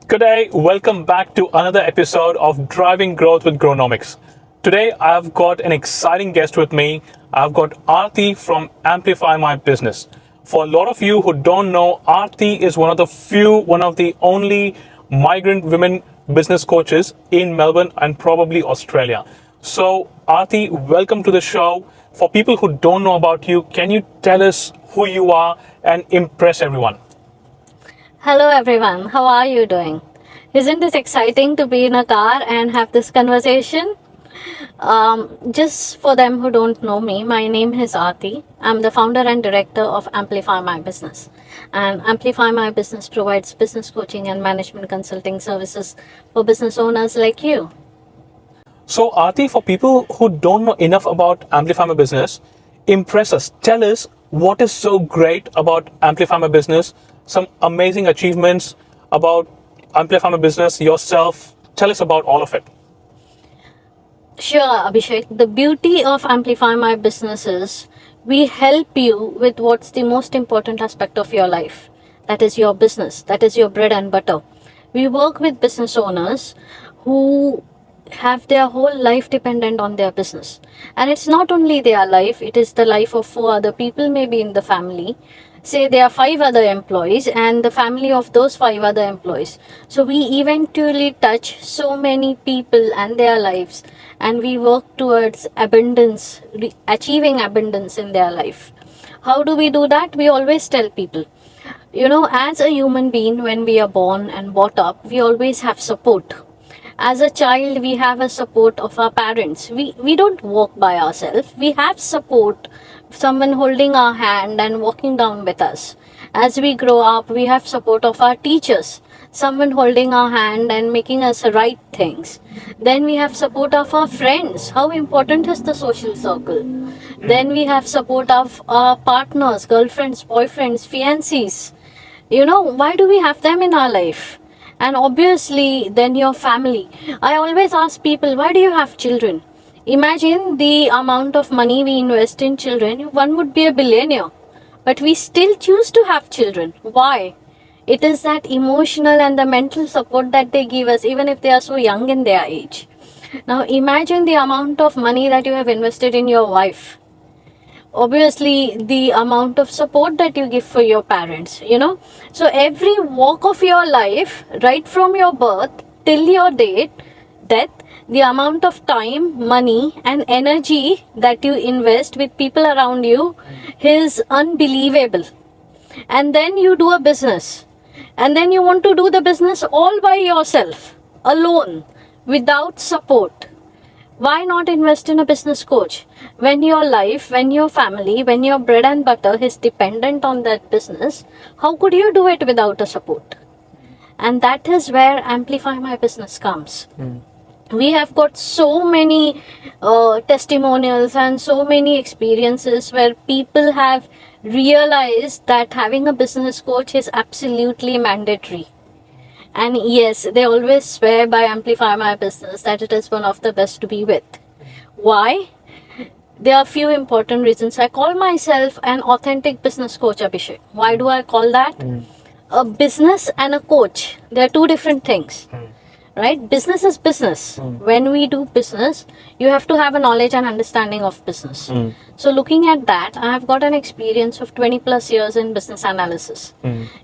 Good day, welcome back to another episode of Driving Growth with Grownomics. Today I've got an exciting guest with me. I've got Aarti from Amplify My Business. For a lot of you who don't know, Aarti is one of the only migrant women business coaches in Melbourne and probably Australia. So Aarti, welcome to the show. For people who don't know about you, can you tell us who you are and impress everyone? Hello everyone, how are you doing? Isn't this exciting to be in a car and have this conversation? Just for them who don't know me, my name is Aarti. I'm the founder and director of Amplify My Business. And Amplify My Business provides business coaching and management consulting services for business owners like you. So, Aarti, for people who don't know enough about Amplify My Business, impress us. Tell us what is so great about Amplify My Business, some amazing achievements about Amplify My Business, yourself. Tell us about all of it. Sure, Abhishek. The beauty of Amplify My Business is we help you with what's the most important aspect of your life. That is your business. That is your bread and butter. We work with business owners who have their whole life dependent on their business. And it's not only their life, it is the life of 4 other people maybe in the family. Say there are 5 other employees and the family of those 5 other employees. So we eventually touch so many people and their lives, and we work towards abundance, achieving abundance in their life. How do we do that? We always tell people, as a human being, when we are born and brought up, we always have support. As a child, we have a support of our parents. We don't walk by ourselves. We have support, someone holding our hand and walking down with us. As we grow up, we have support of our teachers, someone holding our hand and making us write things. Then we have support of our friends. How important is the social circle? Then we have support of our partners, girlfriends, boyfriends, fiancés. Why do we have them in our life? And obviously, then your family. I always ask people, why do you have children? Imagine the amount of money we invest in children. One would be a billionaire. But we still choose to have children. Why? It is that emotional and the mental support that they give us, even if they are so young in their age. Now, imagine the amount of money that you have invested in your wife. Obviously, the amount of support that you give for your parents, So every walk of your life, right from your birth till your death, the amount of time, money and energy that you invest with people around you is unbelievable. And then you do a business. And then you want to do the business all by yourself, alone, without support. Why not invest in a business coach? When your life, when your family, when your bread and butter is dependent on that business, how could you do it without a support? And that is where Amplify My Business comes. We have got so many testimonials and so many experiences where people have realized that having a business coach is absolutely mandatory. And yes, they always swear by Amplify My Business that it is one of the best to be with. Why? There are a few important reasons. I call myself an authentic business coach, Abhishek. Why do I call that? A business and a coach, they are 2 different things. Right? Business is business. When we do business, you have to have a knowledge and understanding of business. So looking at that, I have got an experience of 20 plus years in business analysis.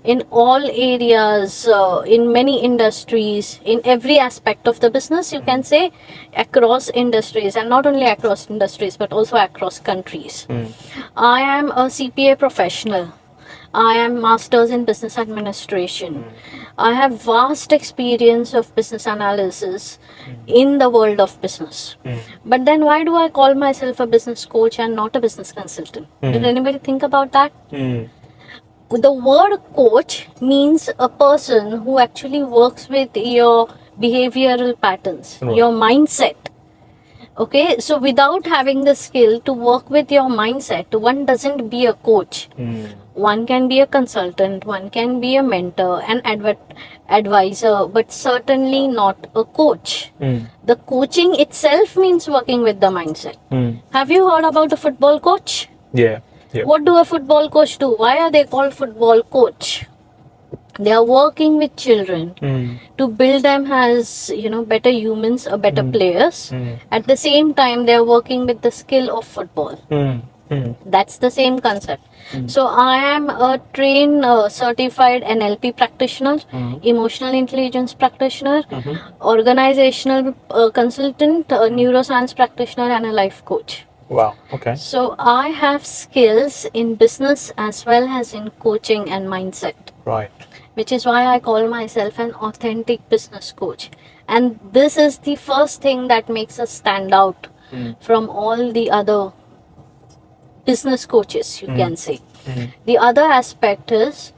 In all areas, in many industries, in every aspect of the business, you can say across industries, and not only across industries, but also across countries. I am a CPA professional. I am Masters in Business Administration. I have vast experience of business analysis in the world of business. But then why do I call myself a business coach and not a business consultant? Did anybody think about that? The word coach means a person who actually works with your behavioral patterns, your mindset. Okay, so without having the skill to work with your mindset, one doesn't be a coach. One can be a consultant, one can be a mentor, an advisor, but certainly not a coach. The coaching itself means working with the mindset. Have you heard about a football coach? Yeah. What do a football coach do? Why are they called football coach? They are working with children Mm. to build them as, better humans or better players. Mm. At the same time, they are working with the skill of football. Mm. Mm. That's the same concept. So I am a trained certified NLP practitioner, emotional intelligence practitioner, organizational consultant, neuroscience practitioner, and a life coach. Wow. Okay. So I have skills in business as well as in coaching and mindset, Right. which is why I call myself an authentic business coach. And this is the first thing that makes us stand out from all the other business coaches, you can say. The other aspect is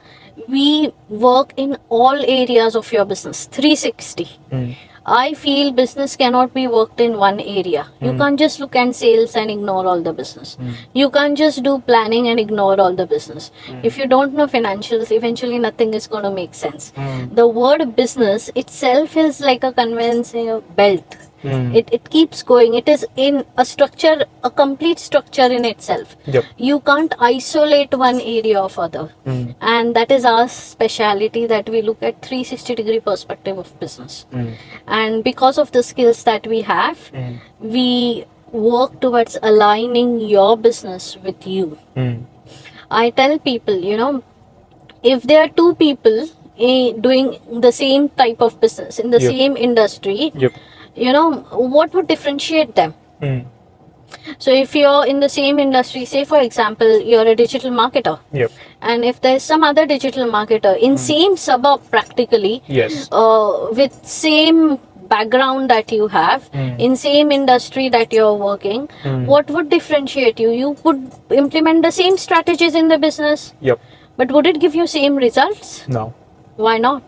we work in all areas of your business, 360. I feel business cannot be worked in one area. You can't just look at sales and ignore all the business. You can't just do planning and ignore all the business. If you don't know financials, eventually nothing is going to make sense. The word business itself is like a conveyor belt. It keeps going. It is in a structure, a complete structure in itself. Yep. You can't isolate one area of other. And that is our speciality, that we look at 360-degree perspective of business. And because of the skills that we have, we work towards aligning your business with you. I tell people, if there are two people doing the same type of business in the Yep. same industry, Yep. what would differentiate them? Mm. So if you're in the same industry, say for example, you're a digital marketer, Yep. and if there's some other digital marketer in same suburb practically, Yes. with same background that you have, in same industry that you're working, what would differentiate you? You would implement the same strategies in the business, Yep. but would it give you same results? No. Why not?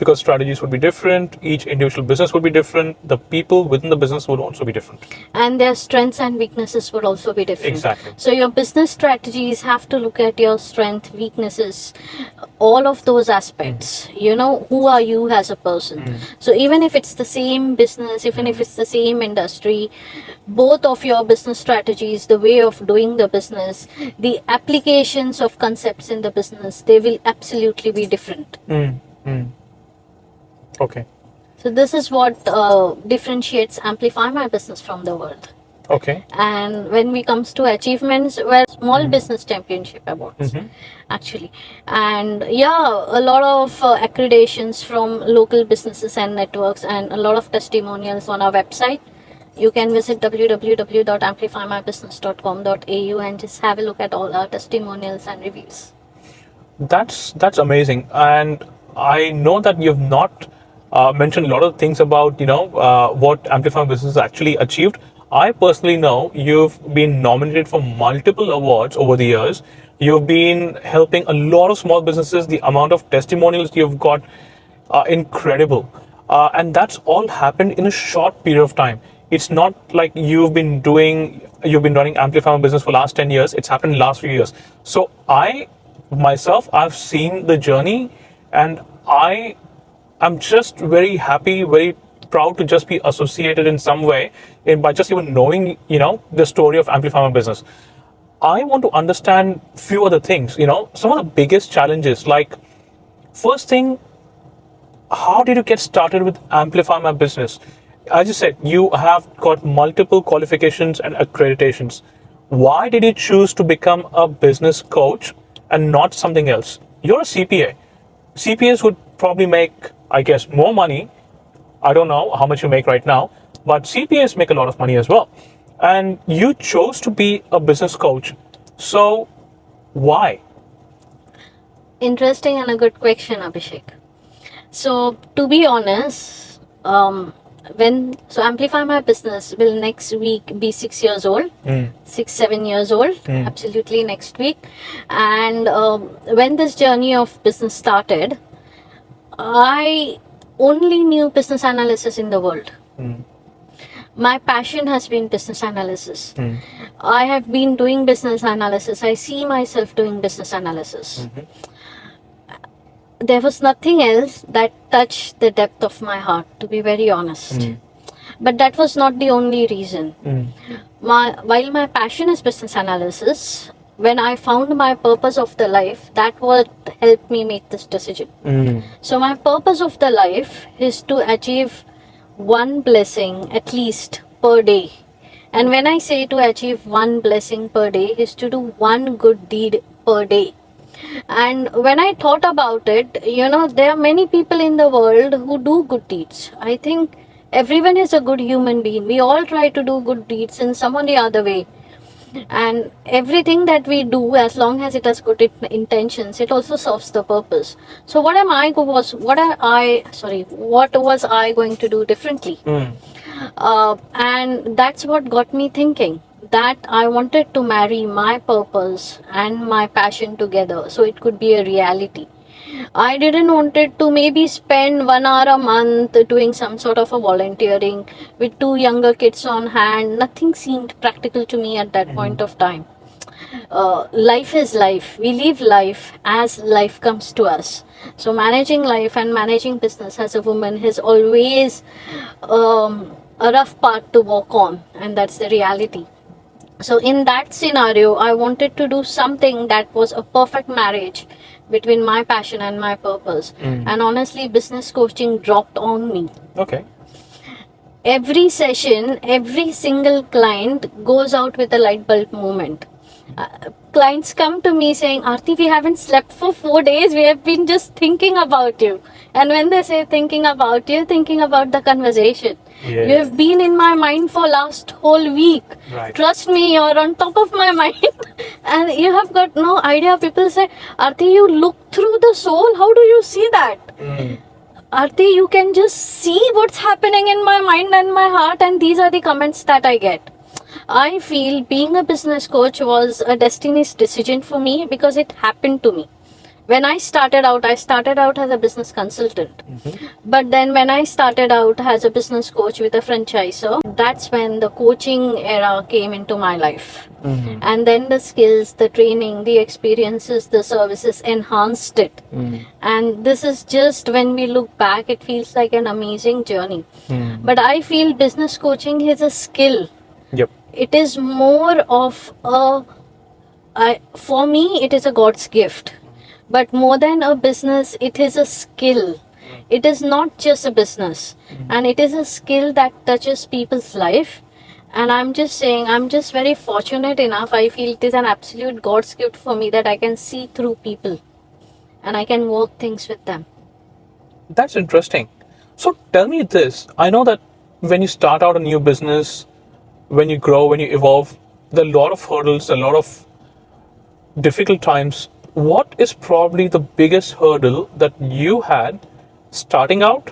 Because strategies would be different, each individual business would be different, the people within the business would also be different. And their strengths and weaknesses would also be different. Exactly. So your business strategies have to look at your strength, weaknesses, all of those aspects. Who are you as a person? So even if it's the same business, even if it's the same industry, both of your business strategies, the way of doing the business, the applications of concepts in the business, they will absolutely be different. Okay. So this is what differentiates Amplify My Business from the world. Okay. And when we comes to achievements, we're small business championship awards, actually. And a lot of accreditations from local businesses and networks, and a lot of testimonials on our website. You can visit www.amplifymybusiness.com.au and just have a look at all our testimonials and reviews. That's amazing, and I know that you've not mentioned a lot of things about what Amplify Business has actually achieved. I personally know you've been nominated for multiple awards over the years. You've been helping a lot of small businesses. The amount of testimonials you've got are incredible, and that's all happened in a short period of time. It's not like you've been running Amplify My Business for last 10 years. It's happened in the last few years. So I've seen the journey, and I'm just very happy, very proud to just be associated in some way by just even knowing, the story of Amplify My Business. I want to understand few other things, some of the biggest challenges. Like, first thing, how did you get started with Amplify My Business? As you said, you have got multiple qualifications and accreditations. Why did you choose to become a business coach and not something else? You're a CPA. CPAs would probably make, I guess, more money. I don't know how much you make right now, but CPAs make a lot of money as well. And you chose to be a business coach. So why? Interesting and a good question, Abhishek. So to be honest, Amplify My Business will next week be 6 years old, 6-7 years old, absolutely next week. And when this journey of business started, I only knew business analysis in the world. My passion has been business analysis. I have been doing business analysis. I see myself doing business analysis. There was nothing else that touched the depth of my heart, to be very honest. But that was not the only reason. While my passion is business analysis, when I found my purpose of the life, that what helped me make this decision. So my purpose of the life is to achieve one blessing at least per day. And when I say to achieve one blessing per day, is to do one good deed per day. And when I thought about it, there are many people in the world who do good deeds. I think everyone is a good human being. We all try to do good deeds in some or the other way. And everything that we do, as long as it has good intentions, it also serves the purpose. So what was I going to do differently? And that's what got me thinking that I wanted to marry my purpose and my passion together so it could be a reality. I didn't wanted to maybe spend 1 hour a month doing some sort of a volunteering with 2 younger kids on hand. Nothing seemed practical to me at that point of time. Life is life. We live life as life comes to us. So managing life and managing business as a woman is always a rough path to walk on, and that's the reality. So in that scenario, I wanted to do something that was a perfect marriage between my passion and my purpose. And honestly, business coaching dropped on me. Okay. Every session, every single client goes out with a light bulb moment. Clients come to me saying, Aarti, we haven't slept for 4 days. We have been just thinking about you. And when they say thinking about you, thinking about the conversation. Yeah. You have been in my mind for last whole week. Right. Trust me, you're on top of my mind. And you have got no idea. People say, Aarti, you look through the soul. How do you see that? Aarti, you can just see what's happening in my mind and my heart, and these are the comments that I get. I feel being a business coach was a destiny's decision for me because it happened to me. When I started out as a business consultant. But then when I started out as a business coach with a franchisor, that's when the coaching era came into my life. And then the skills, the training, the experiences, the services enhanced it. And this is just when we look back, it feels like an amazing journey. But I feel business coaching is a skill. Yep. It is more of for me, it is a God's gift. But more than a business, it is a skill. It is not just a business. And it is a skill that touches people's life. And I'm just saying, I'm just very fortunate enough. I feel it is an absolute God's gift for me that I can see through people. And I can work things with them. That's interesting. So tell me this. I know that when you start out a new business, when you grow, when you evolve, there are a lot of hurdles, a lot of difficult times. What is probably the biggest hurdle that you had starting out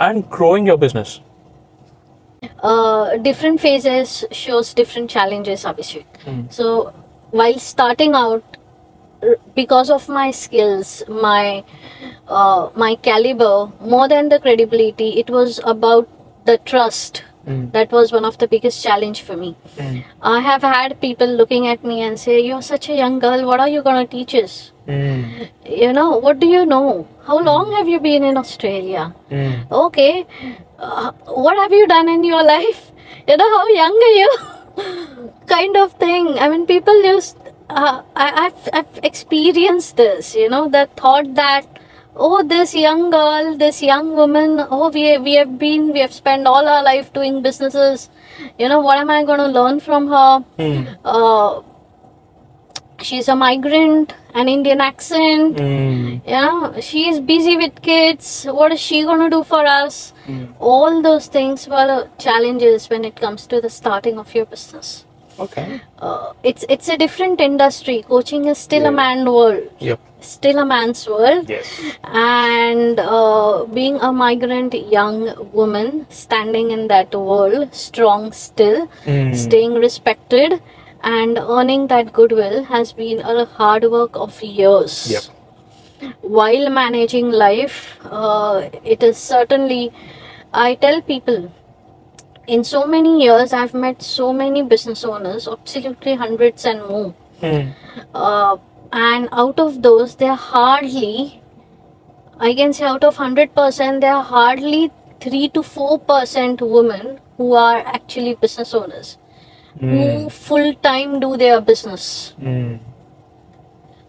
and growing your business? Different phases shows different challenges, Abhishek. So while starting out, because of my skills, my caliber, more than the credibility, it was about the trust. That was one of the biggest challenge for me. I have had people looking at me and say, you're such a young girl, what are you going to teach us? What do you know? How long have you been in Australia? Okay, what have you done in your life? How young are you? Kind of thing. I mean, people used, I've experienced this, the thought that, oh, this young girl, this young woman, oh, we have spent all our life doing businesses. What am I going to learn from her? She's a migrant, an Indian accent. She's busy with kids. What is she going to do for us? All those things were challenges when it comes to the starting of your business. Okay. It's a different industry. Coaching is still a man's world. Yep. Still a man's world. Yes. And being a migrant young woman standing in that world, strong still, staying respected and earning that goodwill has been a hard work of years. Yep. While managing life, it is certainly, I tell people, in so many years, I've met so many business owners, absolutely hundreds and more. And out of those, there are hardly, I can say out of 100%, there are hardly 3 to 4% women who are actually business owners, who full time do their business.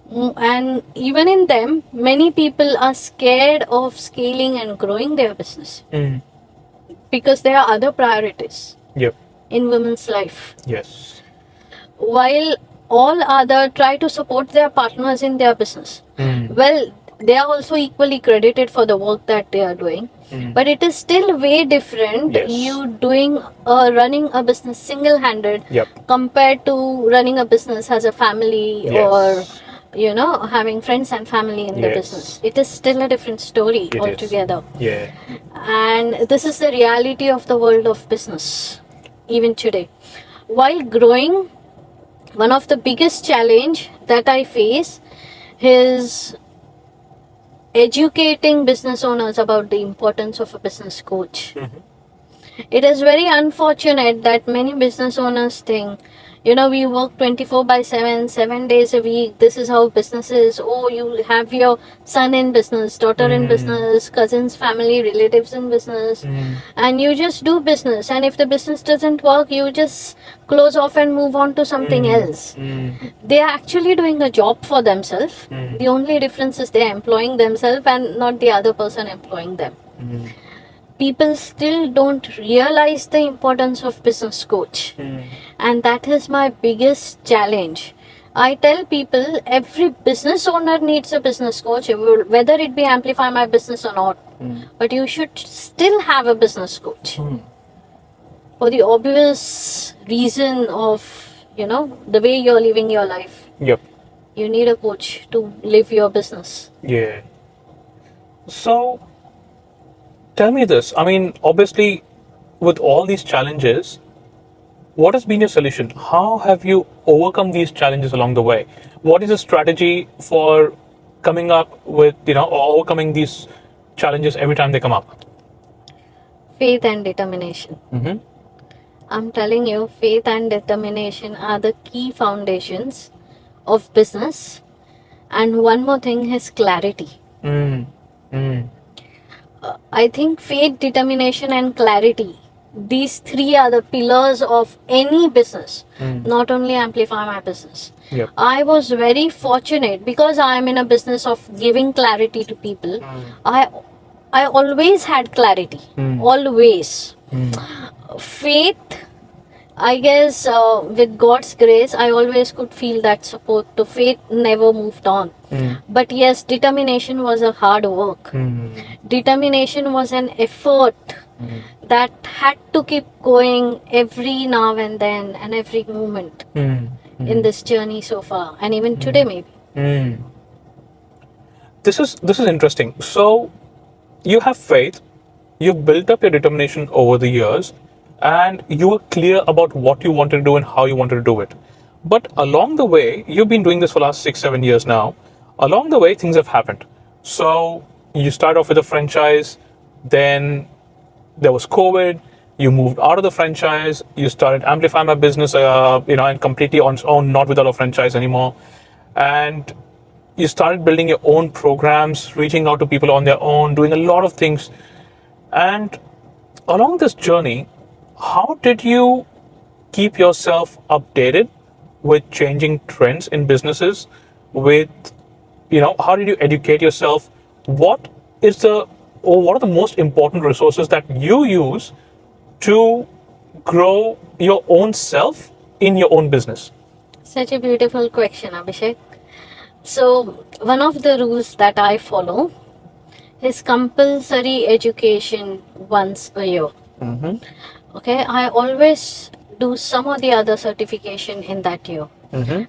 And even in them, many people are scared of scaling and growing their business because there are other priorities Yep. in women's life. Yes. While all other try to support their partners in their business. Well, they are also equally credited for the work that they are doing. But it is still way different Yes. you doing running a business single-handed Yep. compared to running a business as a family Yes. or having friends and family in the Yes. business. It is still a different story It is. altogether. Yeah. And this is the reality of the world of business even today. While growing, one of the biggest challenge that I face is educating business owners about the importance of a business coach. It is very unfortunate that many business owners think, we work 24/7, 7 days a week. This is how business is. Oh, you have your son in business, daughter in business, cousins, family, relatives in business, and you just do business. And if the business doesn't work, you just close off and move on to something else. They are actually doing a job for themselves. The only difference is they are employing themselves and not the other person employing them. People still don't realize the importance of business coach, and that is my biggest challenge. I tell people every business owner needs a business coach, whether it be Amplify My Business or not, but you should still have a business coach for the obvious reason of the way you're living your life. Yep. You need a coach to live your business. Yeah. So, tell me this. I mean, obviously, with all these challenges, what has been your solution? How have you overcome these challenges along the way? What is the strategy for coming up with, or overcoming these challenges every time they come up? Faith and determination. I'm telling you, faith and determination are the key foundations of business. And one more thing is clarity. I think faith, determination, and clarity, these three are the pillars of any business, not only Amplify My Business. Yep. I was very fortunate because I am in a business of giving clarity to people. I always had clarity, always. Faith, I guess with God's grace, I always could feel that support. The faith never moved on. But yes, determination was a hard work. Determination was an effort that had to keep going every now and then and every moment in this journey so far, and even today maybe. This is interesting. So, you have faith, you've built up your determination over the years, and you were clear about what you wanted to do and how you wanted to do it. But along the way, you've been doing this for the last 6-7 years now. Along the way, things have happened. So you start off with a franchise, then there was COVID. You moved out of the franchise. You started Amplify My Business, and completely on its own, not without a franchise anymore. And you started building your own programs, reaching out to people on their own, doing a lot of things. And along this journey, how did you keep yourself updated with changing trends in businesses? How did you educate yourself? What are the most important resources that you use to grow your own self in your own business? Such a beautiful question, Abhishek. So, one of the rules that I follow is compulsory education once a year. Okay, I always do some or the other certification in that year.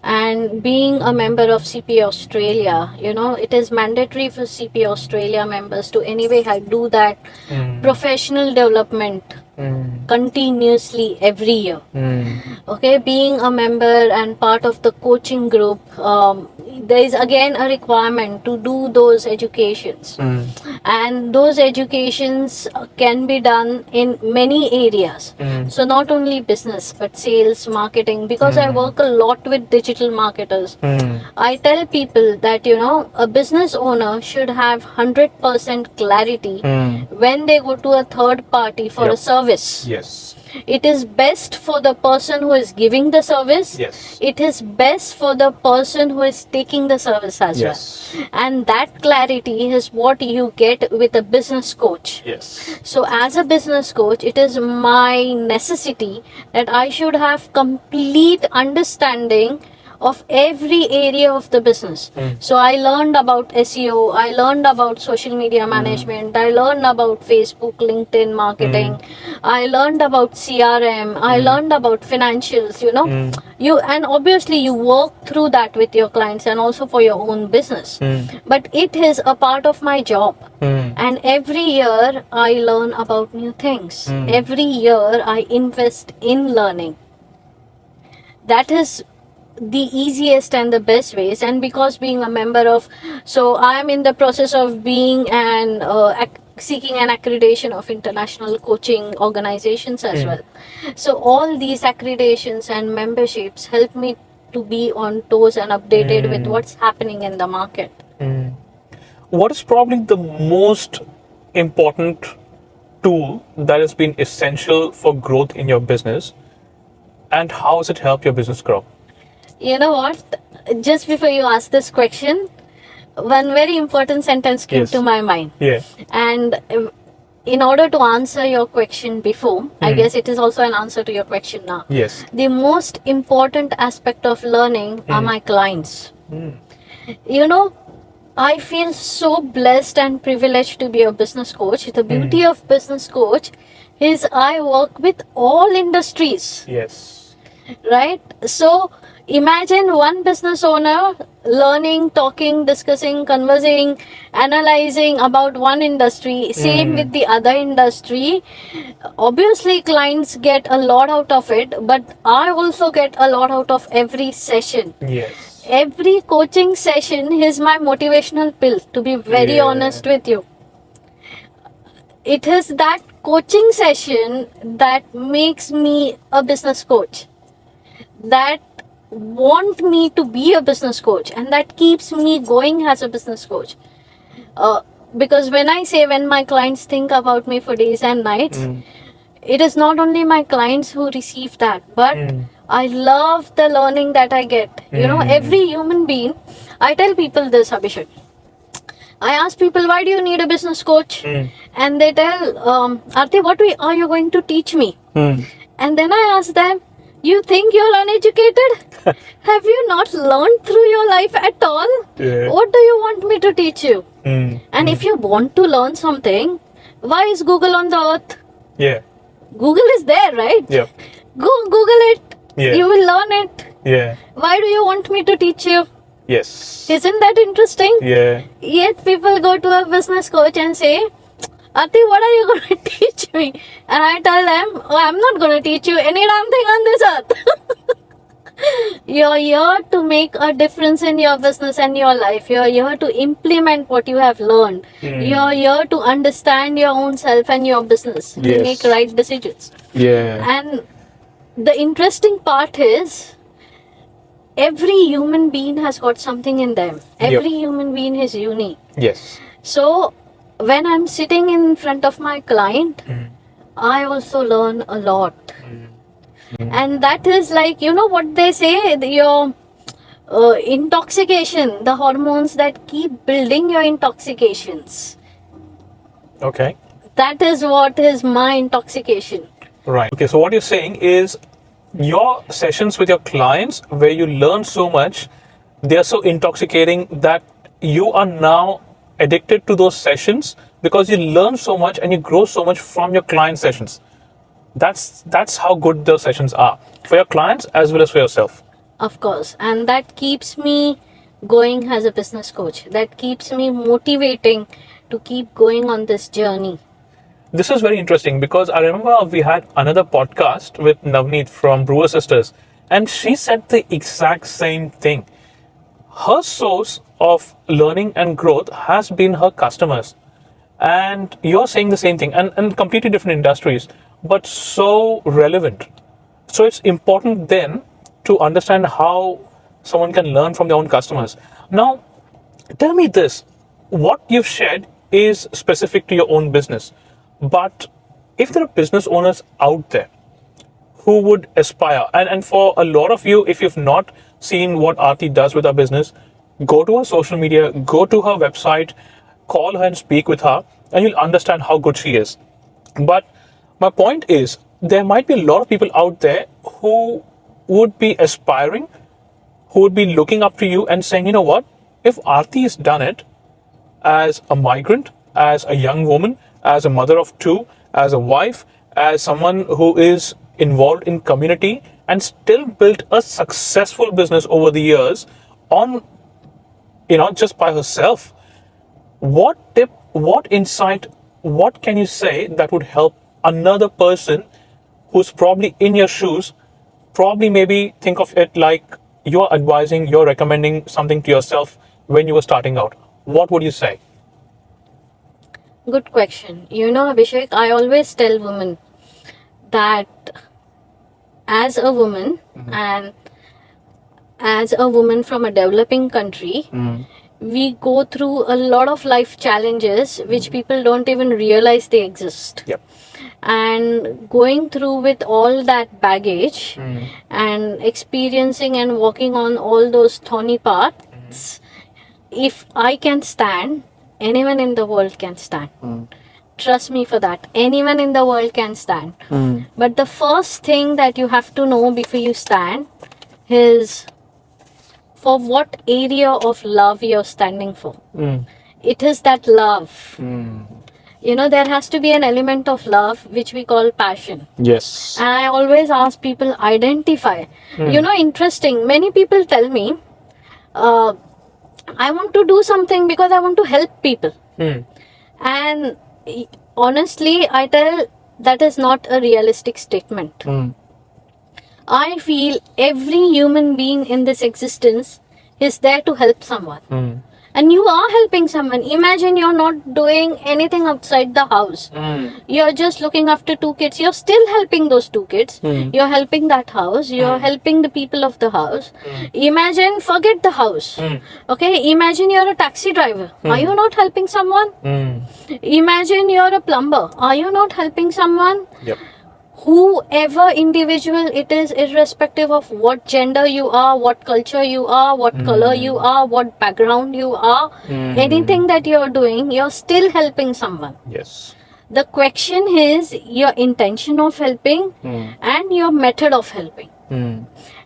And being a member of CP Australia, it is mandatory for CP Australia members to anyway do that professional development continuously every year. Okay, being a member and part of the coaching group, there is again a requirement to do those educations. And those educations can be done in many areas. So not only business, but sales, marketing, because I work a lot with digital marketers. I tell people that, a business owner should have 100% clarity when they go to a third party for a service. Yes. It is best for the person who is giving the service. Yes. It is best for the person who is taking the service as Yes. well. And that clarity is what you get with a business coach. Yes. So, as a business coach, it is my necessity that I should have complete understanding of every area of the business. So, I learned about SEO, I learned about social media management, I learned about Facebook, LinkedIn marketing, I learned about CRM, I learned about financials, you, and obviously you work through that with your clients and also for your own business. But it is a part of my job. And every year I learn about new things. Every year I invest in learning. That is the easiest and the best ways. And because being a member of, so I am in the process of being an seeking an accreditation of international coaching organizations as well. So all these accreditations and memberships help me to be on toes and updated with what's happening in the market. What is probably the most important tool that has been essential for growth in your business, and how has it helped your business grow? You know what? Just before you ask this question, one very important sentence came Yes. to my mind. Yeah. And in order to answer your question before, I guess it is also an answer to your question now. Yes. The most important aspect of learning are my clients. You know, I feel so blessed and privileged to be a business coach. The beauty of business coach is I work with all industries. Yes. Right? So imagine one business owner learning, talking, discussing, conversing, analyzing about one industry, same with the other industry. Obviously, clients get a lot out of it, but I also get a lot out of every session. Yes. Every coaching session is my motivational pill, to be very Yeah. honest with you. It is that coaching session that makes me a business coach, that want me to be a business coach, and that keeps me going as a business coach. Because when my clients think about me for days and nights, it is not only my clients who receive that, but I love the learning that I get. Every human being, I tell people this, Abhishek. I ask people, why do you need a business coach? And they tell, Aarti, what are you going to teach me? And then I ask them, you think you're uneducated? Have you not learned through your life at all? Yeah. What do you want me to teach you? And if you want to learn something, why is Google on the earth? Yeah. Google is there, right? Yeah. Go Google it. Yeah. You will learn it. Yeah. Why do you want me to teach you? Yes. Isn't that interesting? Yeah. Yet people go to a business coach and say, Ati, what are you going to teach me? And I tell them, oh, I'm not going to teach you any damn thing on this earth. You're here to make a difference in your business and your life. You're here to implement what you have learned. You're here to understand your own self and your business, to Yes. make right decisions. Yeah. And the interesting part is, every human being has got something in them. Every human being is unique. Yes. So when I'm sitting in front of my client, I also learn a lot. And that is like, what they say, your intoxication, the hormones that keep building your intoxications. Okay. That is what is my intoxication. Right. Okay. So what you're saying is, your sessions with your clients where you learn so much, they are so intoxicating that you are now addicted to those sessions because you learn so much and you grow so much from your client sessions. That's how good those sessions are for your clients as well as for yourself. Of course. And that keeps me going as a business coach. That keeps me motivating to keep going on this journey. This is very interesting because I remember we had another podcast with Navneet from Brewer Sisters, and she said the exact same thing. Her source of learning and growth has been her customers. And you're saying the same thing, and completely different industries, but so relevant. So it's important then to understand how someone can learn from their own customers. Now, tell me this, what you've shared is specific to your own business. But if there are business owners out there who would aspire, and for a lot of you, if you've not seen what Aarti does with her business, go to her social media, go to her website, call her and speak with her, and you'll understand how good she is. But my point is, there might be a lot of people out there who would be aspiring, who would be looking up to you and saying, you know what, if Aarti has done it as a migrant, as a young woman, as a mother of two, as a wife, as someone who is involved in community and still built a successful business over the years on, just by herself, what tip, what insight, what can you say that would help another person who's probably in your shoes, probably maybe think of it like you're advising, you're recommending something to yourself when you were starting out? What would you say? Good question. Abhishek, I always tell women that as a woman and as a woman from a developing country, we go through a lot of life challenges which people don't even realize they exist. Yep. And going through with all that baggage and experiencing and walking on all those thorny paths, if I can stand, anyone in the world can stand. Trust me for that. Anyone in the world can stand. But the first thing that you have to know before you stand is for what area of love you're standing for. It is that love. There has to be an element of love which we call passion. Yes. And I always ask people, identify. Interesting. Many people tell me, I want to do something because I want to help people. And honestly, I tell that is not a realistic statement. I feel every human being in this existence is there to help someone. And you are helping someone. Imagine you're not doing anything outside the house. You're just looking after 2 kids. You're still helping those 2 kids. You're helping that house. You're helping the people of the house. Imagine, forget the house. Okay, imagine you're a taxi driver. Are you not helping someone? Imagine you're a plumber. Are you not helping someone? Yep. Whoever individual it is, irrespective of what gender you are, what culture you are, what color you are, what background you are, anything that you're doing, you're still helping someone. Yes. The question is your intention of helping and your method of helping.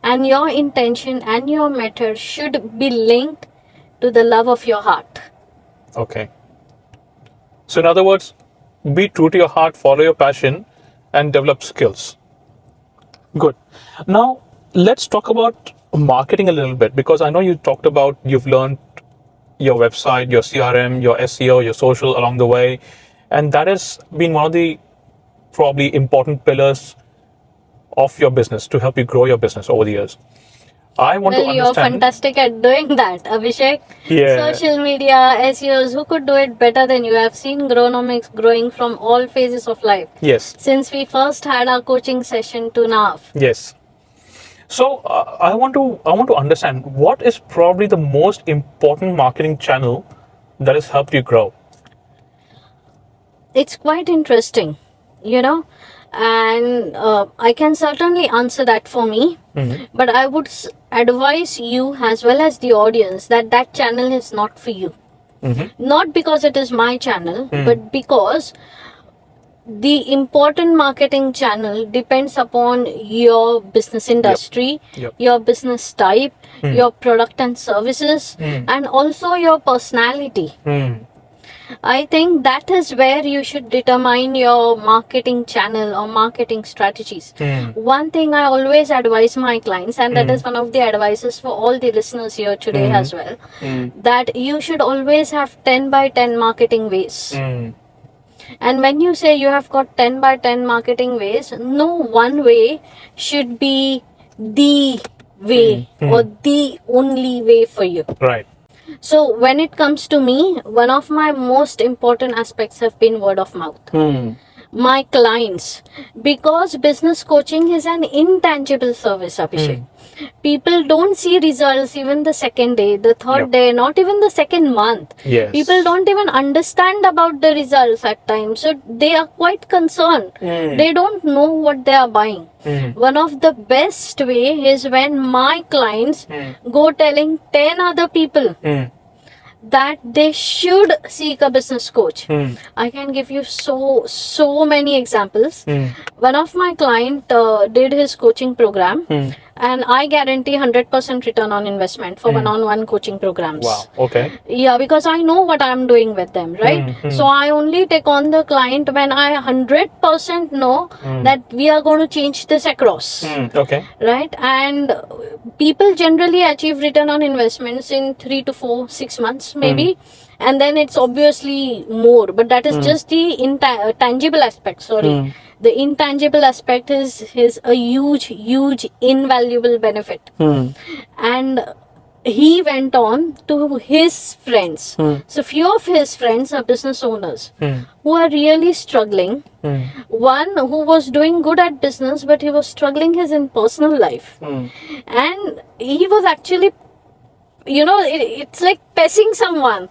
And your intention and your method should be linked to the love of your heart. Okay. So in other words, be true to your heart, follow your passion, and develop skills. Good. Now, let's talk about marketing a little bit, because I know you talked about you've learned your website, your CRM, your SEO, your social along the way, and that has been one of the probably important pillars of your business to help you grow your business over the years. I want to understand. You're fantastic at doing that, Abhishek. Yeah. Social media, SEOs, who could do it better than you? I've seen Grownomics growing from all phases of life. Yes. Since we first had our coaching session to now. Yes. So I want to understand, what is probably the most important marketing channel that has helped you grow? It's quite interesting, and I can certainly answer that for me. But I would advise you as well as the audience that channel is not for you. Not because it is my channel, but because the important marketing channel depends upon your business industry, your business type, your product and services, and also your personality. I think that is where you should determine your marketing channel or marketing strategies. One thing I always advise my clients, and that is one of the advices for all the listeners here today as well, that you should always have 10 by 10 marketing ways. And when you say you have got 10 by 10 marketing ways, no one way should be the way or the only way for you. Right. So when it comes to me, one of my most important aspects have been word of mouth. my clients, because business coaching is an intangible service, Abhishek. People don't see results even the second day, the third Yep. day, not even the second month. Yes. People don't even understand about the results at times, so they are quite concerned. They don't know what they are buying. One of the best way is when my clients go telling 10 other people that they should seek a business coach. I can give you so many examples. One of my client did his coaching program, and I guarantee 100% return on investment for one-on-one coaching programs. Wow. Okay. Yeah, because I know what I'm doing with them, right? So I only take on the client when I 100% know that we are going to change this across. Okay. Right, and people generally achieve return on investments in 3 to 4 6 months maybe, and then it's obviously more, but that is just the tangible aspect. Sorry, the intangible aspect is a huge invaluable benefit. And he went on to his friends. So few of his friends are business owners who are really struggling. One who was doing good at business, but he was struggling his in personal life, and he was actually, it's like pestering someone,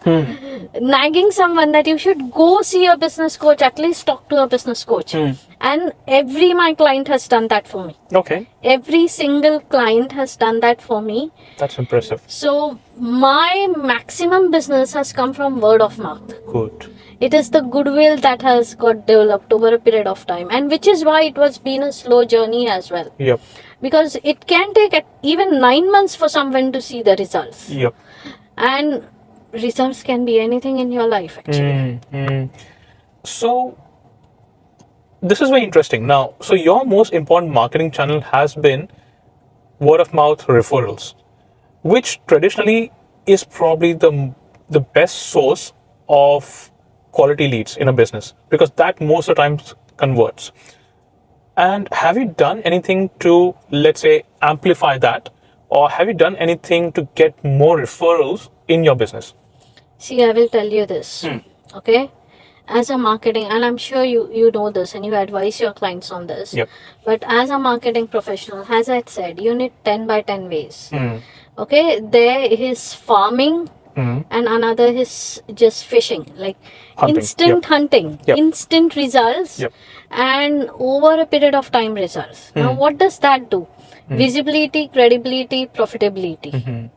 nagging someone that you should go see a business coach, at least talk to a business coach. And my client has done that for me. Okay. Every single client has done that for me. That's impressive. So my maximum business has come from word of mouth. Good. It is the goodwill that has got developed over a period of time, and which is why it was been a slow journey as well. Yep. Because it can take even 9 months for someone to see the results. Yep. And results can be anything in your life, actually. So this is very interesting. Now, so your most important marketing channel has been word of mouth referrals, which traditionally is probably the best source of quality leads in a business, because that most of the times converts. And have you done anything to, let's say, amplify that, or have you done anything to get more referrals in your business? See, I will tell you this, okay? As a marketing, and I'm sure you know this and you advise your clients on this, Yep. but as a marketing professional, as I said, you need 10 by 10 ways. Okay, there is farming, and another is just fishing, like Hunting. instant hunting, Yep. instant results, Yep. and over a period of time results. Now, what does that do? Visibility, credibility, profitability.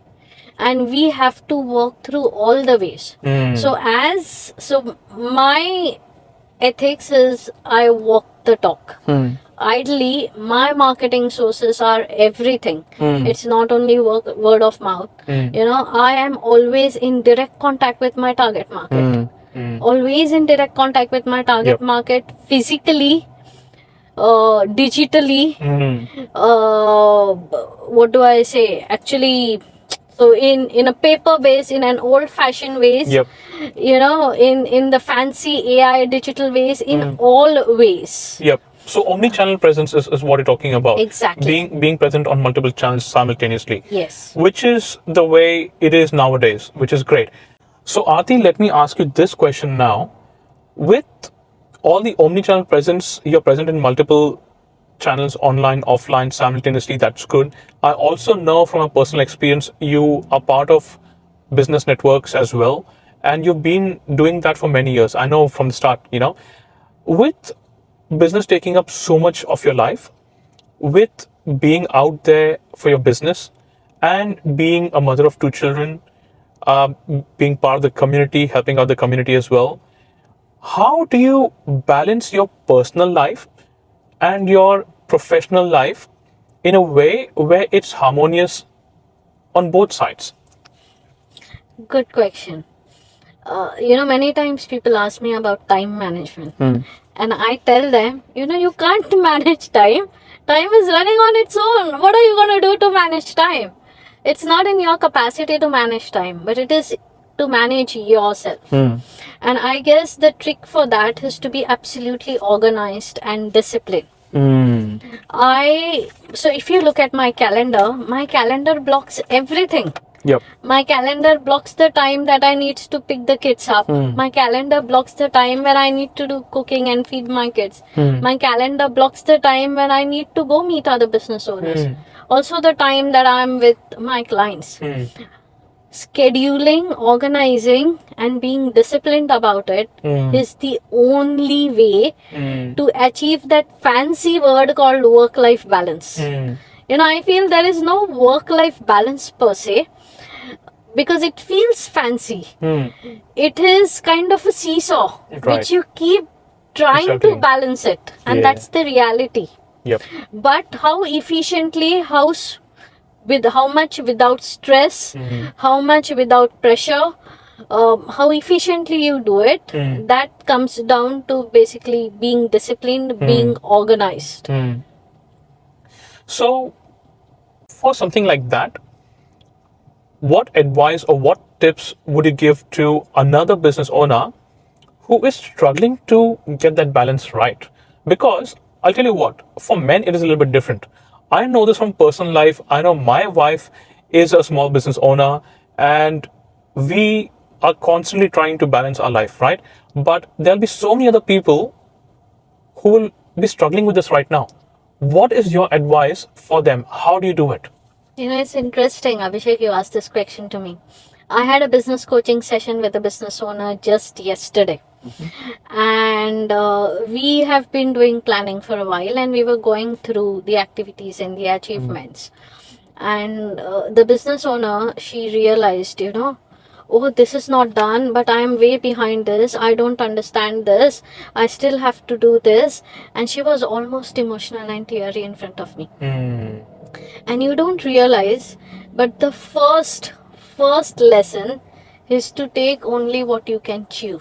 And we have to work through all the ways. So my ethics is I walk the talk. Ideally, my marketing sources are everything. It's not only word of mouth. I am always in direct contact with my target market. Always in direct contact with my target market, physically, digitally. What do I say? Actually, so in a paper base, in an old fashioned ways, in the fancy AI digital ways, in all ways. Yep. So omni-channel presence is what you're talking about. Exactly. Being present on multiple channels simultaneously. Yes. Which is the way it is nowadays, which is great. So Aarti, let me ask you this question now. With all the omni-channel presence, you're present in multiple channels, online, offline, simultaneously. That's good. I also know from a personal experience, you are part of business networks as well, and you've been doing that for many years. I know from the start, with business taking up so much of your life, with being out there for your business, and being a mother of 2 children, being part of the community, helping out the community as well, how do you balance your personal life and your professional life in a way where it's harmonious on both sides? Good question. Many times people ask me about time management, and I tell them, you can't manage time. Time is running on its own. What are you going to do to manage time? It's not in your capacity to manage time, but it is to manage yourself. And I guess the trick for that is to be absolutely organized and disciplined. So if you look at my calendar blocks everything. Yep. My calendar blocks the time that I need to pick the kids up. My calendar blocks the time when I need to do cooking and feed my kids. My calendar blocks the time when I need to go meet other business owners. Also the time that I'm with my clients. Scheduling, organizing, and being disciplined about it is the only way to achieve that fancy word called work-life balance. I feel there is no work-life balance per se because it feels fancy. It is kind of a seesaw which you keep trying to balance it, and that's the reality. Yep. But how efficiently, with how much without stress, how much without pressure, how efficiently you do it, that comes down to basically being disciplined, being organized. So, for something like that, what advice or what tips would you give to another business owner who is struggling to get that balance right? Because I'll tell you what, for men, it is a little bit different. I know this from personal life. I know my wife is a small business owner and we are constantly trying to balance our life, right? But there'll be so many other people who will be struggling with this right now. What is your advice for them? How do you do it? It's interesting, Abhishek, you asked this question to me. I had a business coaching session with a business owner just yesterday. And we have been doing planning for a while, and we were going through the activities and the achievements. And the business owner, she realized, oh, this is not done, but I am way behind this. I don't understand this. I still have to do this. And she was almost emotional and teary in front of me. And you don't realize, but the first lesson is to take only what you can chew.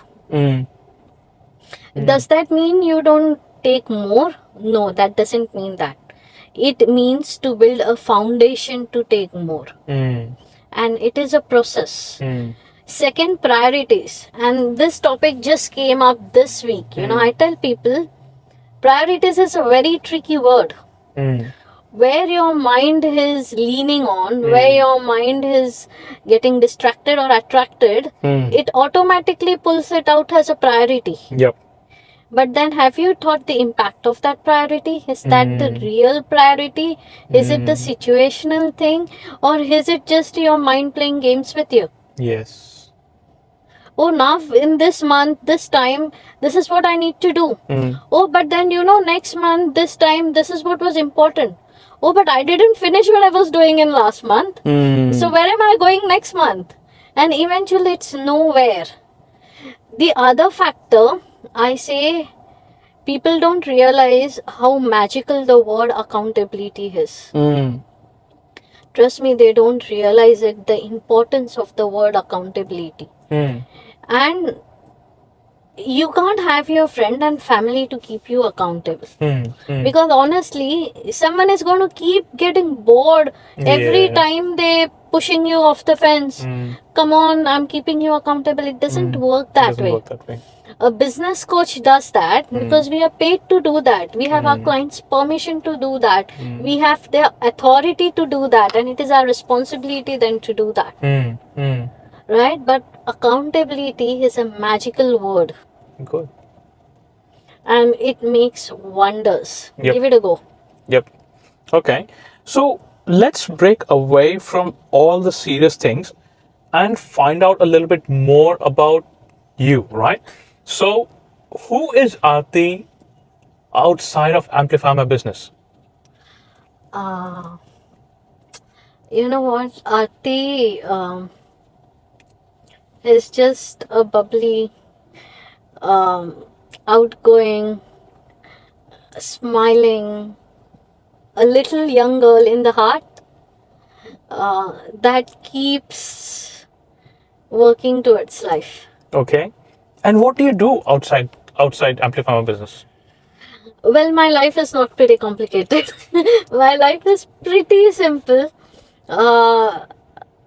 Does that mean you don't take more? No, that doesn't mean that. It means to build a foundation to take more. And it is a process. Second, priorities. And this topic just came up this week. I tell people, priorities is a very tricky word. Where your mind is leaning on, where your mind is getting distracted or attracted, it automatically pulls it out as a priority. Yep. But then have you thought the impact of that priority? Is that the real priority? Is it the situational thing? Or is it just your mind playing games with you? Yes. Oh, now in this month, this time, this is what I need to do. Oh, but then next month, this time, this is what was important. Oh, but I didn't finish what I was doing in last month. So where am I going next month? And eventually it's nowhere. The other factor, I say, people don't realize how magical the word accountability is. Trust me, they don't realize it, the importance of the word accountability. And you can't have your friend and family to keep you accountable. Because honestly, someone is going to keep getting bored every time they pushing you off the fence. Come on, I'm keeping you accountable. It doesn't work that way. A business coach does that because we are paid to do that. We have our clients' permission to do that. We have their authority to do that, and it is our responsibility then to do that. Right? But accountability is a magical word. Good. And it makes wonders. Yep. Give it a go. Yep. Okay. So let's break away from all the serious things and find out a little bit more about you, right? So, who is Aarti outside of Amplify My Business? You know what? Aarti is just a bubbly, outgoing, smiling, a little young girl in the heart that keeps working towards life. Okay. And what do you do outside Amplify My Business? Well, my life is not pretty complicated. My life is pretty simple.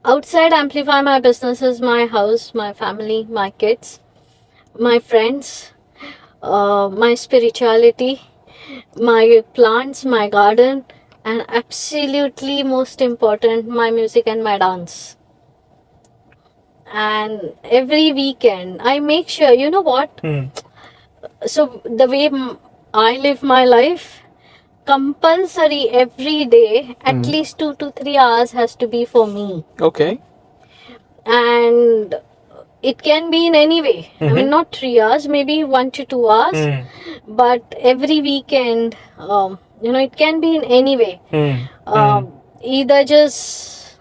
Outside Amplify My Business is my house, my family, my kids, my friends, my spirituality, my plants, my garden, and absolutely most important, my music and my dance. And every weekend, I make sure, you know what? So the way I live my life, compulsory every day, at least 2 to 3 hours has to be for me. Okay. And it can be in any way. I mean, not 3 hours, maybe 1 to 2 hours. But every weekend, it can be in any way. Either just,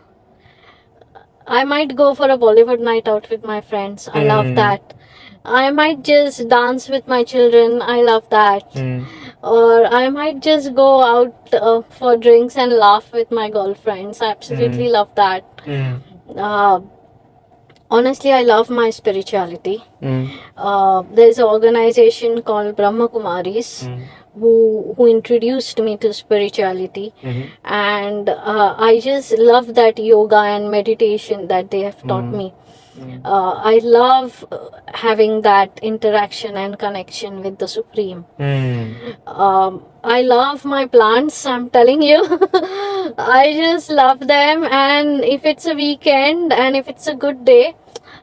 I might go for a Bollywood night out with my friends. I love that. I might just dance with my children. I love that. Or I might just go out for drinks and laugh with my girlfriends. I absolutely love that. Honestly, I love my spirituality. There's an organization called Brahma Kumaris who introduced me to spirituality, and I just love that yoga and meditation that they have taught me. I love having that interaction and connection with the Supreme. I love my plants, I'm telling you. I just love them, and if it's a weekend and if it's a good day,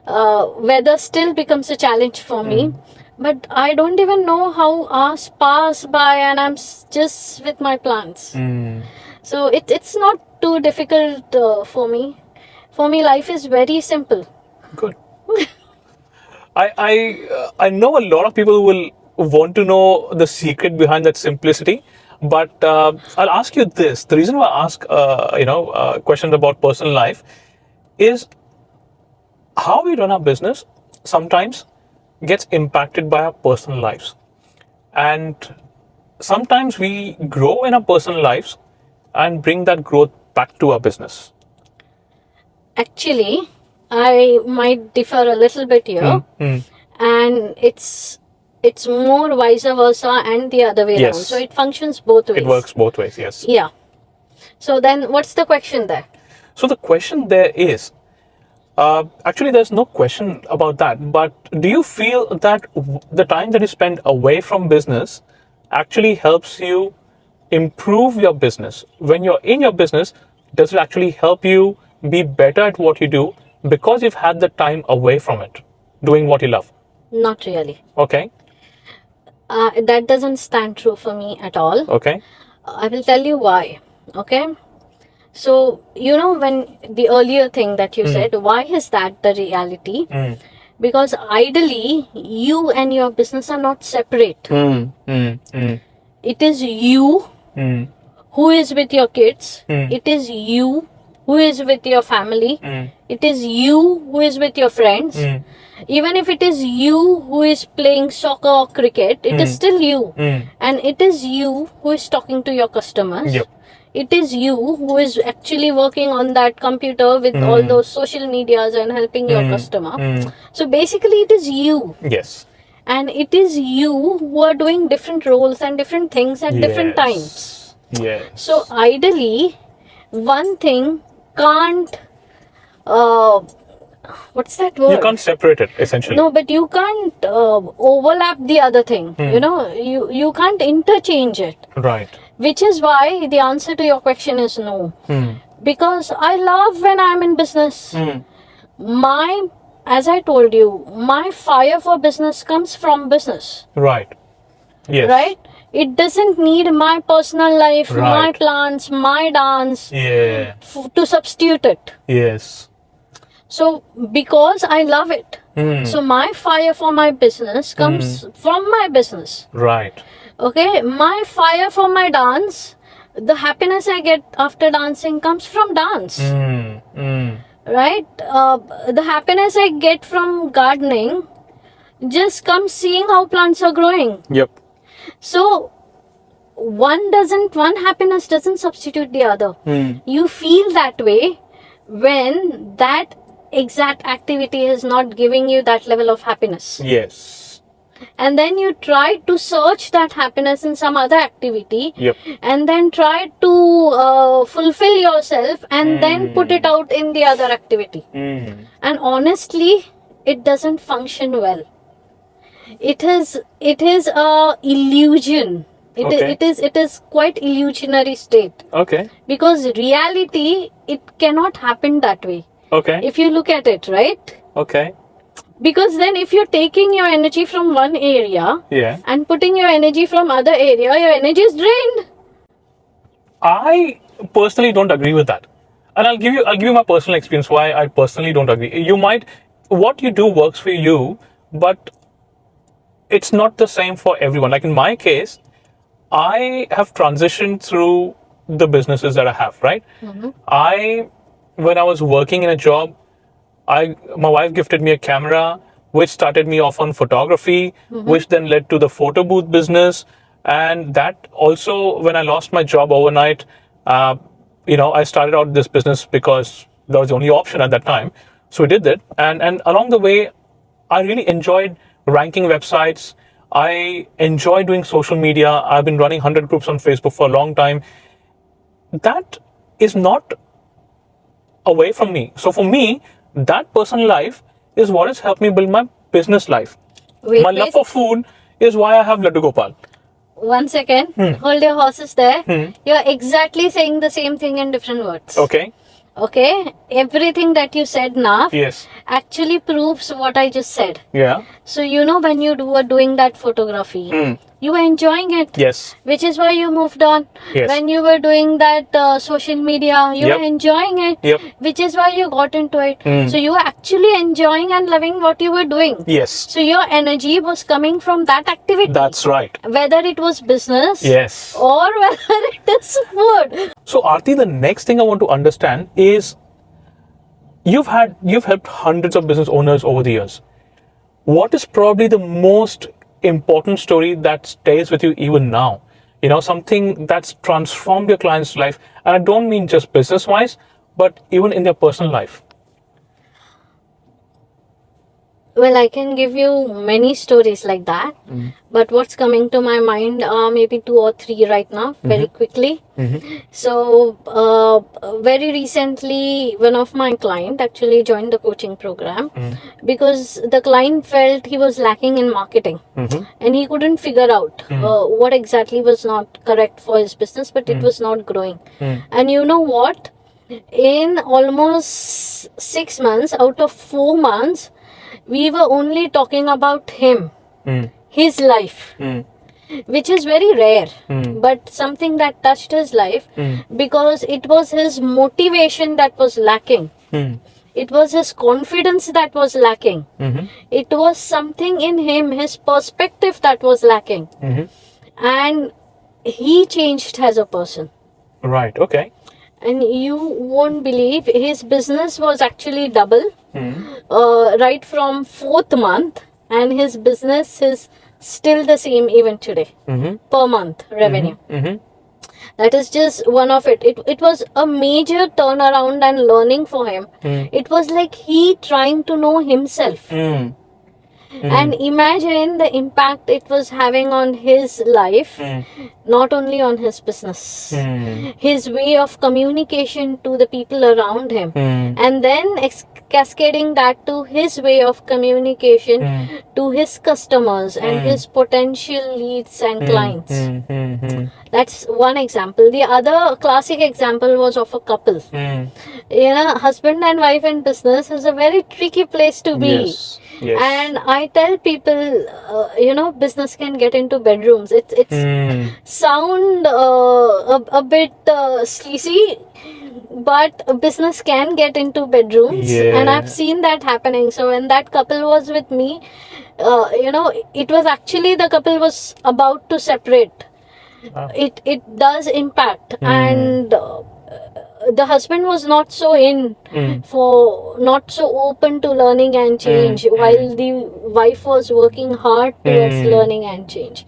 weather still becomes a challenge for me. But I don't even know how hours pass by and I'm just with my plants. So it's not too difficult for me. For me, life is very simple. Good. I know a lot of people will want to know the secret behind that simplicity, but I'll ask you this: the reason why I ask questions about personal life is how we run our business sometimes gets impacted by our personal lives, and sometimes we grow in our personal lives and bring that growth back to our business. Actually, I might differ a little bit here, and it's more vice versa and the other way around. Yes. So it functions both ways. It works both ways, yes. Yeah. So then, what's the question there? So the question there is, actually, there's no question about that. But do you feel that the time that you spend away from business actually helps you improve your business? When you're in your business, does it actually help you be better at what you do because you've had the time away from it, doing what you love? Not really. Okay. That doesn't stand true for me at all. Okay. I will tell you why. Okay. So, when the earlier thing that you said, why is that the reality? Because ideally, you and your business are not separate. It is you who is with your kids. It is you who is with your family. It is you who is with your friends. Even if it is you who is playing soccer or cricket, it is still you. And it is you who is talking to your customers. Yep. It is you who is actually working on that computer with all those social medias and helping your customer. So basically, it is you. Yes. And it is you who are doing different roles and different things at different times. Yes. So ideally, one thing can't what's that word? You can't separate it, essentially. No, but you can't overlap the other thing. You can't interchange it. Right. Which is why the answer to your question is no. Because I love when I'm in business. As I told you, my fire for business comes from business. Right. Yes. Right? It doesn't need my personal life, my Right. plans, my dance Yeah. to substitute it. Yes. So, because I love it, so my fire for my business comes from my business. Right. Okay, my fire for my dance, the happiness I get after dancing comes from dance. Right? The happiness I get from gardening just comes seeing how plants are growing. Yep. So, one happiness doesn't substitute the other. You feel that way when that exact activity is not giving you that level of happiness. Yes. And then you try to search that happiness in some other activity. Yep. And then try to fulfill yourself and then put it out in the other activity. And honestly, it doesn't function well. It is a illusion. Okay. It is quite illusionary state. Okay. Because reality, it cannot happen that way. Okay. If you look at it, right? Okay. Because then if you're taking your energy from one area Yeah. and putting your energy from other area, your energy is drained. I personally don't agree with that. And I'll give you my personal experience why I personally don't agree. You might what you do works for you, but it's not the same for everyone. Like in my case, I have transitioned through the businesses that I have, right? I when I was working in a job, my wife gifted me a camera, which started me off on photography, which then led to the photo booth business, and that also when I lost my job overnight, I started out this business because that was the only option at that time. So we did that, and along the way, I really enjoyed ranking websites. I enjoy doing social media. I've been running 100 groups on Facebook for a long time. That is not away from me. So for me, that personal life is what has helped me build my business life. Wait, My love wait. for food is why I have Laddu Gopal. 1 second. Hold your horses there. You're exactly saying the same thing in different words. Okay. Okay? Everything that you said now Yes. actually proves what I just said. Yeah. So, when you were doing that photography, you were enjoying it. Yes. Which is why you moved on. Yes. When you were doing that social media, you Yep. were enjoying it. Yep. Which is why you got into it. So, you were actually enjoying and loving what you were doing. Yes. So, your energy was coming from that activity. That's right. Whether it was business Yes. or whether it is food. So Aarti, the next thing I want to understand is you've helped hundreds of business owners over the years. What is probably the most important story that stays with you even now? Something that's transformed your client's life. And I don't mean just business wise, but even in their personal life. Well, I can give you many stories like that, but what's coming to my mind are maybe 2 or 3 right now, very quickly. So, very recently, one of my client actually joined the coaching program because the client felt he was lacking in marketing and he couldn't figure out what exactly was not correct for his business, but it was not growing. And you know what? In almost 6 months out of 4 months, we were only talking about him, his life, which is very rare, but something that touched his life because it was his motivation that was lacking. It was his confidence that was lacking. It was something in him, his perspective that was lacking. And he changed as a person. Right. Okay. And you won't believe his business was actually double right from 4th month, and his business is still the same even today per month revenue. That is just one of it. It was a major turnaround and learning for him. It was like he trying to know himself. And imagine the impact it was having on his life, not only on his business, his way of communication to the people around him, and then cascading that to his way of communication to his customers and his potential leads and clients. That's one example. The other classic example was of a couple. Husband and wife in business is a very tricky place to be. Yes. Yes. And I tell people, business can get into bedrooms. It's sound a bit sleazy, but business can get into bedrooms, and I've seen that happening. So when that couple was with me, it was actually the couple was about to separate. It does impact, and the husband was not so not so open to learning and change, while the wife was working hard towards learning and change.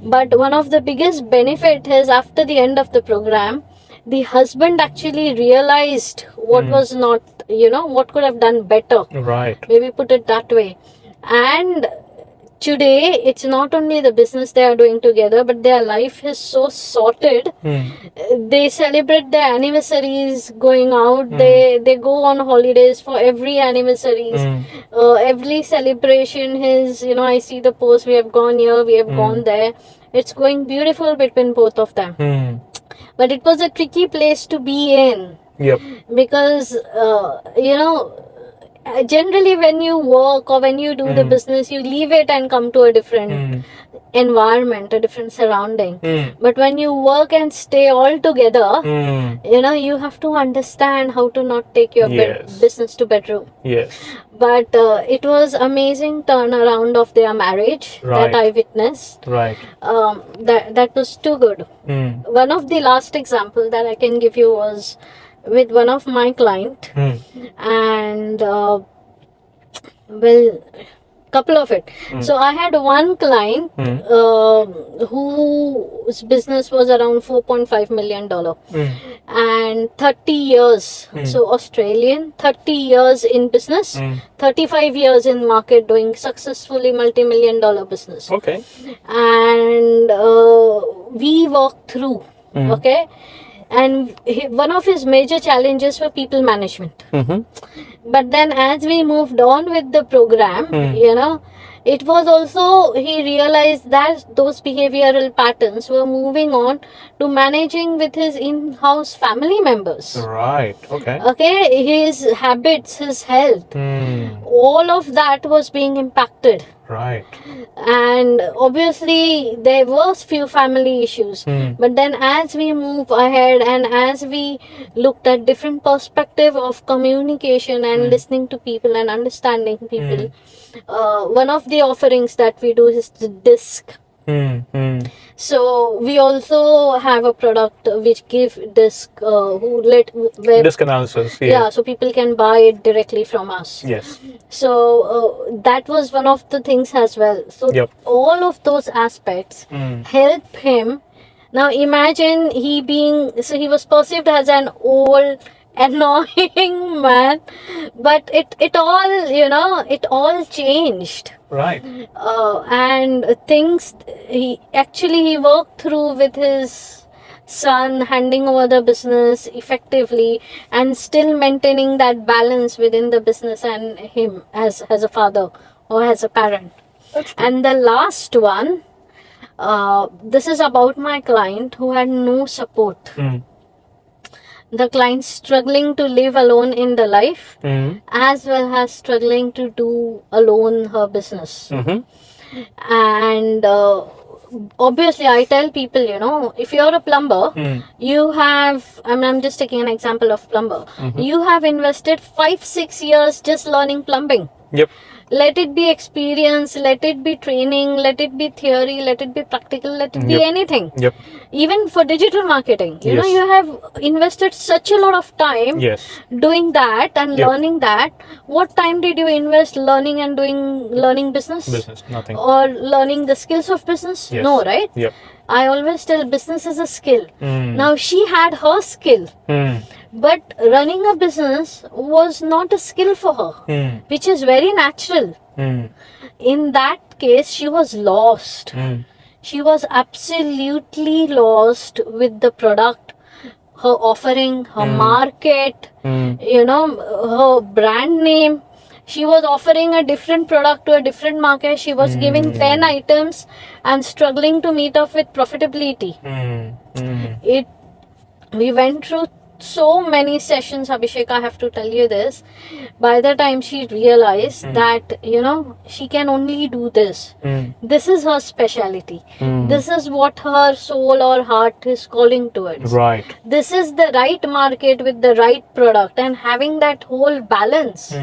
But one of the biggest benefit is after the end of the program, the husband actually realized what was not, what could have done better. Right. Maybe put it that way. And today, it's not only the business they are doing together, but their life is so sorted. They celebrate their anniversaries going out. They go on holidays for every anniversaries. Every celebration is, I see the post, we have gone here, we have gone there. It's going beautiful between both of them. But it was a tricky place to be in. Yep. Because, generally when you work or when you do the business, you leave it and come to a different environment, a different surrounding. But when you work and stay all together, you have to understand how to not take your Yes. business to bedroom. Yes. But it was amazing turnaround of their marriage Right. that I witnessed. Right. That was too good. One of the last example that I can give you was with one of my client, and couple of it. So I had one client whose business was around $4.5 million and 30 years. So Australian, 30 years in business, 35 years in market, doing successfully multi-million-dollar business. Okay. And we walked through, okay, and one of his major challenges were people management. But then as we moved on with the program, it was also, he realized that those behavioral patterns were moving on to managing with his in-house family members. Right. Okay. Okay, his habits, his health, all of that was being impacted. Right. And obviously there was few family issues, but then as we move ahead and as we looked at different perspective of communication and listening to people and understanding people, one of the offerings that we do is the disc. So we also have a product which give disc Disc analysis. yeah, so people can buy it directly from us. Yes. So that was one of the things as well. So all of those aspects help him. Now imagine he was perceived as an old, annoying man, but it all changed. Right. And things he worked through with his son, handing over the business effectively and still maintaining that balance within the business and him as a father or as a parent. And the last one, this is about my client who had no support. The client struggling to live alone in the life, as well as struggling to do alone her business. And obviously I tell people, if you're a plumber, you have, I'm just taking an example of plumber, you have invested 5-6 years just learning plumbing. Yep. Let it be experience, let it be training, let it be theory, let it be practical, let it be anything. Yep. Even for digital marketing, you have invested such a lot of time doing that and learning that. What time did you invest learning and learning business? Business, nothing. Or learning the skills of business? Yes. No, right? Yep. I always tell business is a skill. Now she had her skill. But running a business was not a skill for her, which is very natural. In that case, she was lost. She was absolutely lost with the product, her offering, her market, her brand name. She was offering a different product to a different market. She was giving 10 items and struggling to meet up with profitability. We went through so many sessions, Abhishek, I have to tell you this. By the time she realized that, she can only do this. This is her specialty. This is what her soul or heart is calling towards. Right. This is the right market with the right product, and having that whole balance,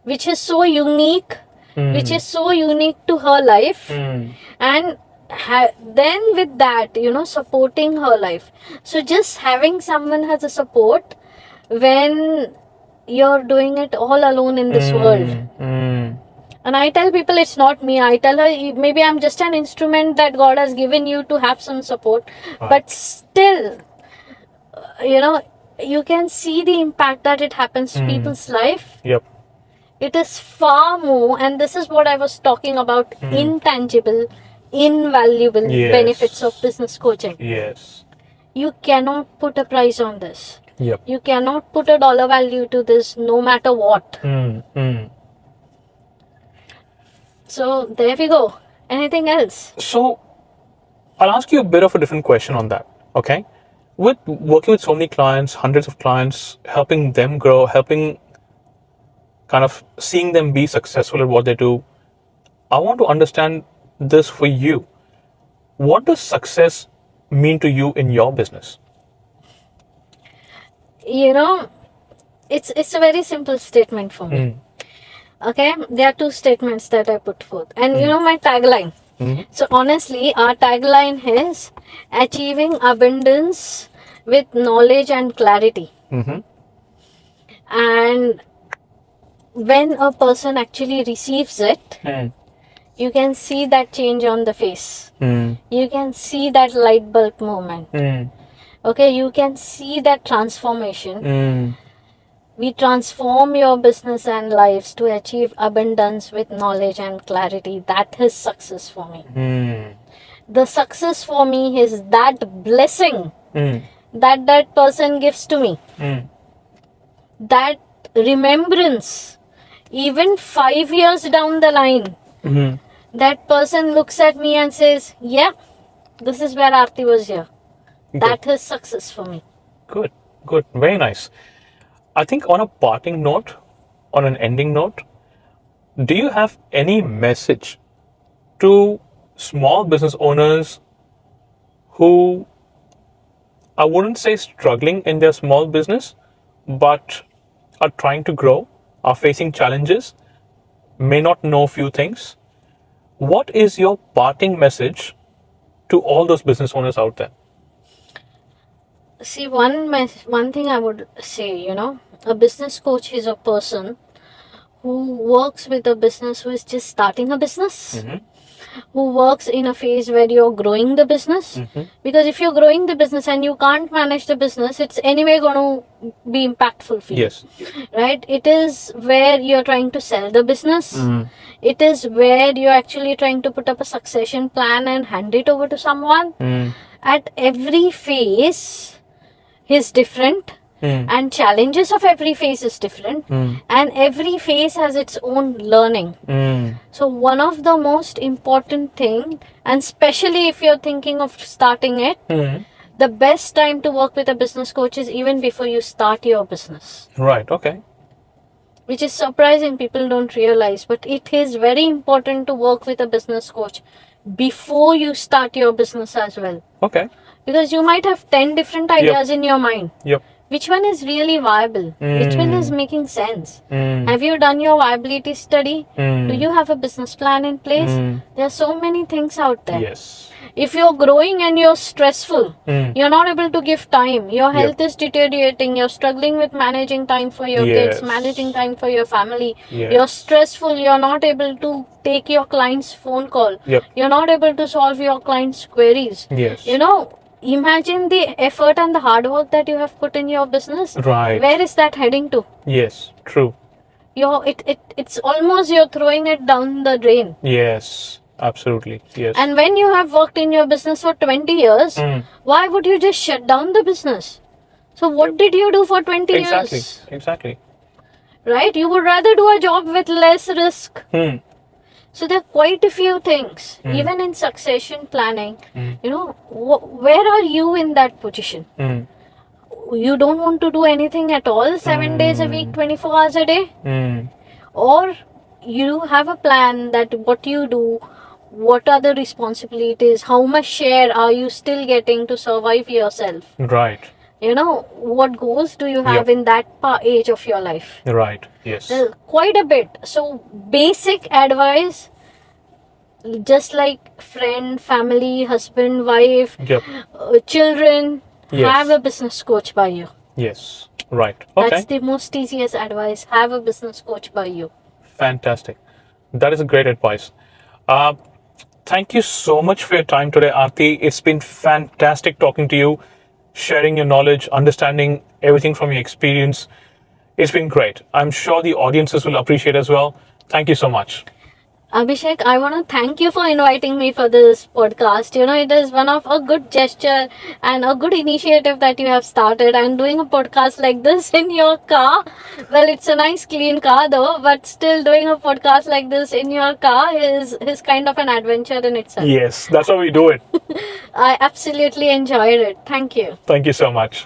which is so unique, to her life. And then with that, supporting her life. So just having someone as a support when you're doing it all alone in this world. And I tell people it's not me. I tell her maybe I'm just an instrument that God has given you to have some support. But still, you can see the impact that it happens to people's life. Yep. It is far more, and this is what I was talking about, intangible, invaluable benefits of business coaching. Yes. You cannot put a price on this. Yep. You cannot put a dollar value to this no matter what. So there we go. Anything else? So I'll ask you a bit of a different question on that. Okay. With working with so many clients, hundreds of clients, helping them grow, helping kind of seeing them be successful at what they do. I want to understand this for you. What does success mean to you in your business? You know, it's a very simple statement for me. Okay, there are two statements that I put forth, and you know my tagline. So honestly, our tagline is achieving abundance with knowledge and clarity. And when a person actually receives it, you can see that change on the face. You can see that light bulb moment. Okay, you can see that transformation. We transform your business and lives to achieve abundance with knowledge and clarity. That is success for me. The success for me is that blessing that person gives to me. That remembrance, even 5 years down the line, that person looks at me and says, yeah, this is where Aarti was here. That is success for me. Good. Very nice. I think on a parting note, on an ending note, do you have any message to small business owners who, I wouldn't say struggling in their small business, but are trying to grow, are facing challenges, may not know a few things? What is your parting message to all those business owners out there? See, one thing I would say, you know, a business coach is a person who works with a business who is just starting a business, who works in a phase where you're growing the business. Because if you're growing the business and you can't manage the business, it's anyway going to be impactful for you. Yes. Right? It is where you're trying to sell the business. It is where you're actually trying to put up a succession plan and hand it over to someone. At every phase is different. And challenges of every phase is different, and every phase has its own learning. So one of the most important thing, and especially if you're thinking of starting it, the best time to work with a business coach is even before you start your business. Right. Okay. Which is surprising, people don't realize, but it is very important to work with a business coach before you start your business as well. Okay. Because you might have 10 different ideas in your mind. Yep. Which one is really viable? Which one is making sense? Have you done your viability study? Do you have a business plan in place? There are so many things out there. Yes. If you're growing and you're stressful, you're not able to give time, your health is deteriorating, you're struggling with managing time for your kids, managing time for your family, you're stressful, you're not able to take your client's phone call, you're not able to solve your client's queries. You know, imagine the effort and the hard work that you have put in your business. Right. Where is that heading to? Yes, true. It's almost you're throwing it down the drain. Yes, absolutely. Yes. And when you have worked in your business for 20 years, why would you just shut down the business? So what did you do for 20 years? Exactly. Right? You would rather do a job with less risk. So there are quite a few things, even in succession planning. You know, where are you in that position? You don't want to do anything at all 7 days a week, 24 hours a day? Or you have a plan that what you do, what are the responsibilities, how much share are you still getting to survive yourself? Right. You know, what goals do you have in that age of your life? Right. Yes. Quite a bit. So basic advice, just like friend, family, husband, wife, children, have a business coach by you. Yes. Right. Okay. That's the most easiest advice. Have a business coach by you. Fantastic. That is a great advice. Thank you so much for your time today, Aarti. It's been fantastic talking to you, sharing your knowledge, understanding everything from your experience. It's been great. I'm sure the audiences will appreciate as well. Thank you so much. Abhishek, I want to thank you for inviting me for this podcast. You know, it is one of a good gesture and a good initiative that you have started, and doing a podcast like this in your car. Well, it's a nice clean car though, but still doing a podcast like this in your car is kind of an adventure in itself. Yes, that's how we do it. I absolutely enjoyed it. Thank you. Thank you so much.